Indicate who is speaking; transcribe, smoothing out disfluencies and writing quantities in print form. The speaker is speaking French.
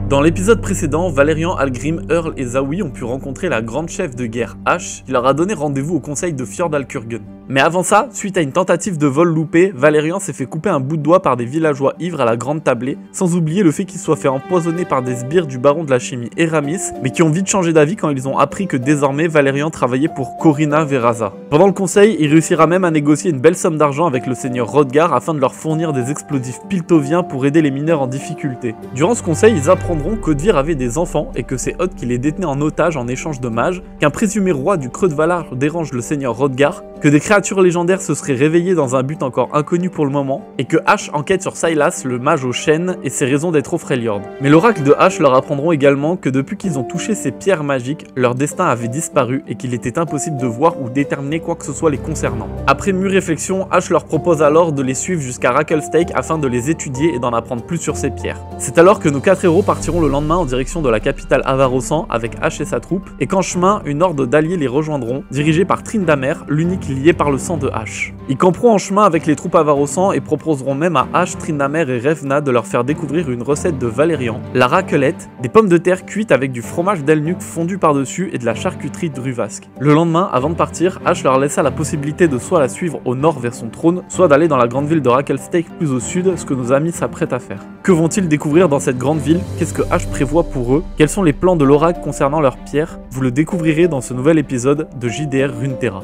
Speaker 1: Dans l'épisode précédent, Valérian, Algrim, Earl et Zawi ont pu rencontrer la grande chef de guerre Ash, qui leur a donné rendez-vous au conseil de Fjordalkurgen. Mais avant ça, suite à une tentative de vol loupée, Valérian s'est fait couper un bout de doigt par des villageois ivres à la grande tablée, sans oublier le fait qu'il soit fait empoisonner par des sbires du baron de la chimie Eramis, mais qui ont vite changé d'avis quand ils ont appris que désormais Valérian travaillait pour Corina Veraza. Pendant le conseil, il réussira même à négocier une belle somme d'argent avec le seigneur Rodgar afin de leur fournir des explosifs piltoviens pour aider les mineurs en difficulté. Durant ce conseil, ils apprendront qu'Audvir avait des enfants et que c'est Odd qui les détenait en otage en échange de mages, qu'un présumé roi du Creux de Valar dérange le seigneur Rodgar, que des créatures légendaires se seraient réveillées dans un but encore inconnu pour le moment, et que Ash enquête sur Sylas, le mage aux chaînes, et ses raisons d'être au Freljord. Mais l'oracle de Ash leur apprendront également que depuis qu'ils ont touché ces pierres magiques, leur destin avait disparu et qu'il était impossible de voir ou déterminer quoi que ce soit les concernant. Après mûre réflexion, Ash leur propose alors de les suivre jusqu'à Racklestake afin de les étudier et d'en apprendre plus sur ces pierres. C'est alors que nos 4 héros partiront le lendemain en direction de la capitale Avarosan avec Ash et sa troupe, et qu'en chemin, une horde d'alliés les rejoindront, dirigée par Tryndamere, l'unique lié par le sang de Ash. Ils camperont en chemin avec les troupes Avarosan et proposeront même à Ash, Tryndamere et Revna de leur faire découvrir une recette de Valérian, la raclette, des pommes de terre cuites avec du fromage d'Elnuc fondu par-dessus et de la charcuterie Druvasque. Le lendemain, avant de partir, Ash leur laissa la possibilité de soit la suivre au nord vers son trône, soit d'aller dans la grande ville de Racklestake plus au sud, ce que nos amis s'apprêtent à faire. Que vont-ils découvrir dans cette grande ville? Qu'est-ce que Ash prévoit pour eux? Quels sont les plans de l'oracle concernant leurs pierres? Vous le découvrirez dans ce nouvel épisode de JDR Runeterra.